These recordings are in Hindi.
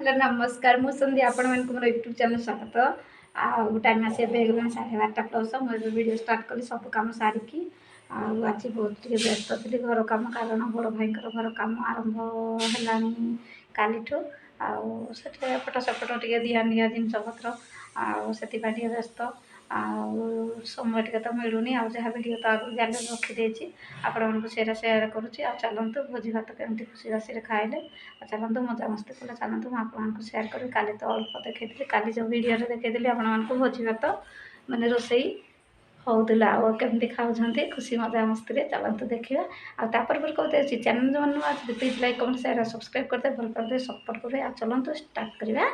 नमस्कार मु संध्या आपण मानक मोर यूट्यूब चैनल स्वागत टाइम आसी गला 12:30 प्लस मुझे वीडियो स्टार्ट कली सब कम सारिकी आज बहुत व्यस्त थी घर कम कारण बड़ भाई घर कम आरंभ है काली फटा सपट टे दिया निया जिनस पत्र से व्यस्त समय टे तो मिलूनी जहाँ वीडियो तो आगे गैलरी रखीदे आपण सेरा सेयार करुँच चलतु भोजी भात केमती खुशी राशि खाइले चलतु मजा मस्ती कले चलतु मुझे सेयार करी काली तो अल्प देखी काली जो वीडियो देखी आपण भोजी भात मानने रोसई होता केमती खाऊँ खुशी मजा मस्ती चलतु देखा आपर कहते चैनल जो नुआ please like comment share subscribe करते भल पाते सपोर्ट करें चलतु स्टार्ट करवा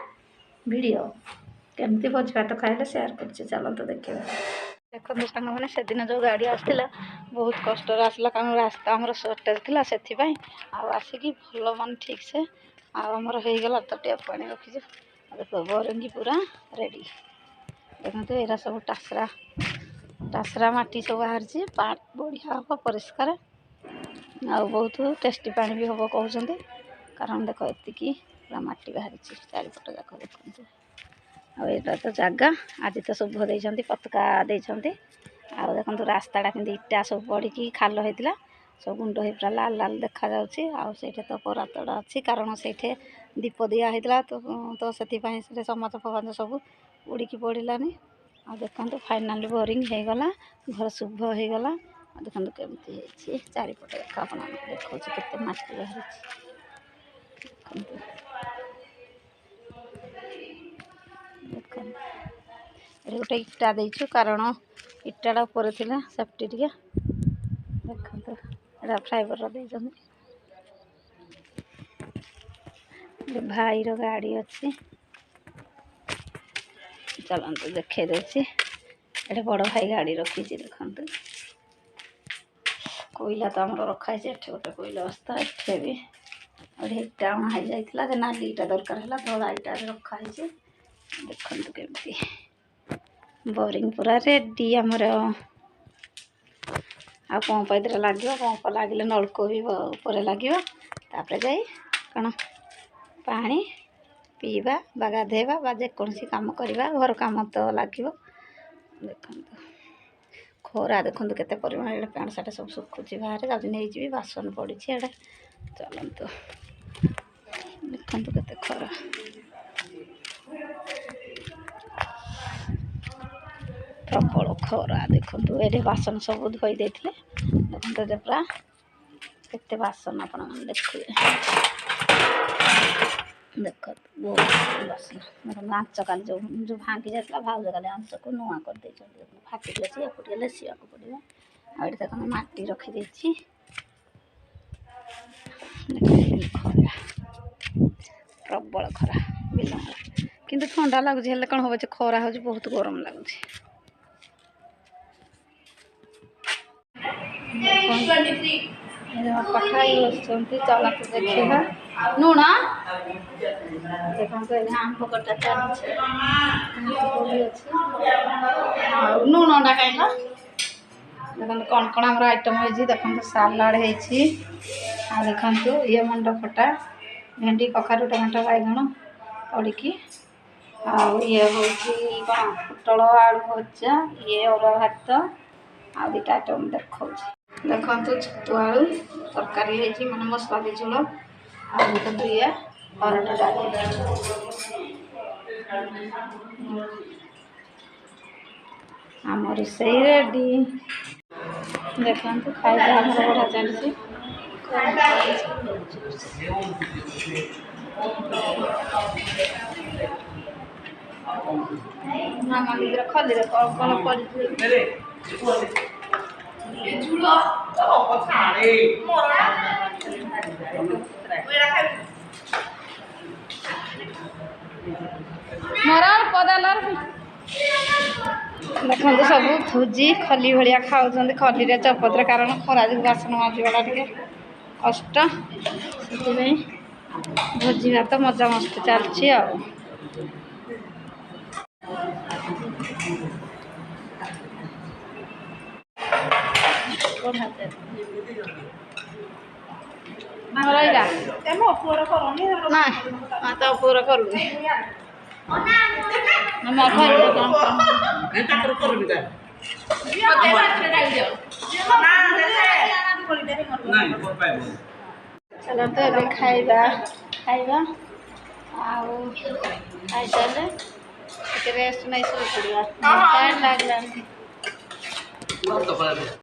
वीडियो केमती भोजी भात खाइले सेयार कर चलतु देखा देखो सांग मैंने से दिन जो गाड़ी आसला बहुत कष्ट आसला कारण रास्ता आमर सर्टेज थी से आसिकी भल मान ठीक से आमर हो गला तो टेप पानी रखीज देखो बोरिंग पूरा रेडी देखते यहाँ सब टासरा टासरा मटी सब बाहर बढ़िया हम परिष्कार आ बहुत टेस्टी पानी भी हम कहते कारण देख एतिकी पूरा मटी बाहरी चारिपट जाक देखते आईटा तो जगह आज तो शुभ देते पताका देते देखो रास्ताटा कि इटा सब पड़ी खाल होता सब गुंड हो पूरा लाल लाल देखा जाऊँगी तो परातड़ा अच्छी कारण से दीप दिया होता तो से समाज फमाज सब उड़ी पड़ानी आ देखते फाइनाली बोरिंग हो गला घर शुभ हो गला देखो केमती चारिपट देखा आप देखा के मटी बाहरी गोटे इटा देचु कारण इटाटा ऊपर थिला सेफ्टी टिके देखते एटा फाइबर भाई रो गाड़ी अच्छी चलते देखे देती ये बड़ भाई गाड़ी रखी देखते कोईला तो आम रखाई गोटे कोईला बस्ता एठे भी इटा अणा हो जाता नाली इटा दरकार है धला इटा रखाई देखते केमती बोरिंग पूरा रेडी आमर आ पंप इधर लगे पंप लगे नलको भी ऊपर लगे तापर जाई कौन पानी पीवा बा गाधेवा बा जेकोसी काम करवा घर काम तो लगे देखते खरा देखते केते परिमाण पैंट सार्ट सब सुखुची बाहर जाऊँगी नहीं जी बासन पड़ी एडे चलतु देखते केते खरा प्रबल खरा देखु ये बासन सब धोई देते देखते पूरा केते बासन आप देखिए देख बहुत बासन आंच का जो भांगी जाता भाज का आंच को नुआ कर फाटी गले गले सीवा पड़ो आ देख मटी रखीदे खरा प्रबल खरा बिल किंतु ठंडा लगुच कौन हम खरा हो बहुत गरम लगुच पखाई बसुँच चलते देखा लुण देखते आंब कटा चलती लुणटा कहीं देखते कौन कौन आम आइटम हो देखते सालाड हो देखु ये मंड फटा भेंडी कखारू टमाटो बैगण पड़ी ये हूँ कौन पोटल आलू भजा ये अरुआ भात आ दुटा आइटम देखा देखु छतु आलू तरकारी मैंने मसला दी झोल आ देखते ये हरड़ डाली आम रोसई रेडी देखते खाଇବା बढ़िया चलती मामा दीदी खली कल पड़ी मोर पदाल देखते सब भुजी खली भाया खाऊँ खली चपत्र कारण खरा जो बासन माजिवाटा टे कष्ट से भोजी भात मजा मस्ती चलती ମୋର ଏଇଟା ମୋ ପୁଅର କରନି ନା ତ ପୁରା କରୁନି ମୋ ଘରେ ଚାଲ ତ ଏବେ ଖାଇବା ଆଉ ଖାଇସାରିଲେ ଟିକେ ରେଷ୍ଟ ନେଇ ଶୋଇ ପଡ଼ିବା ଟାଇମ୍ ଲାଗିଲାନି।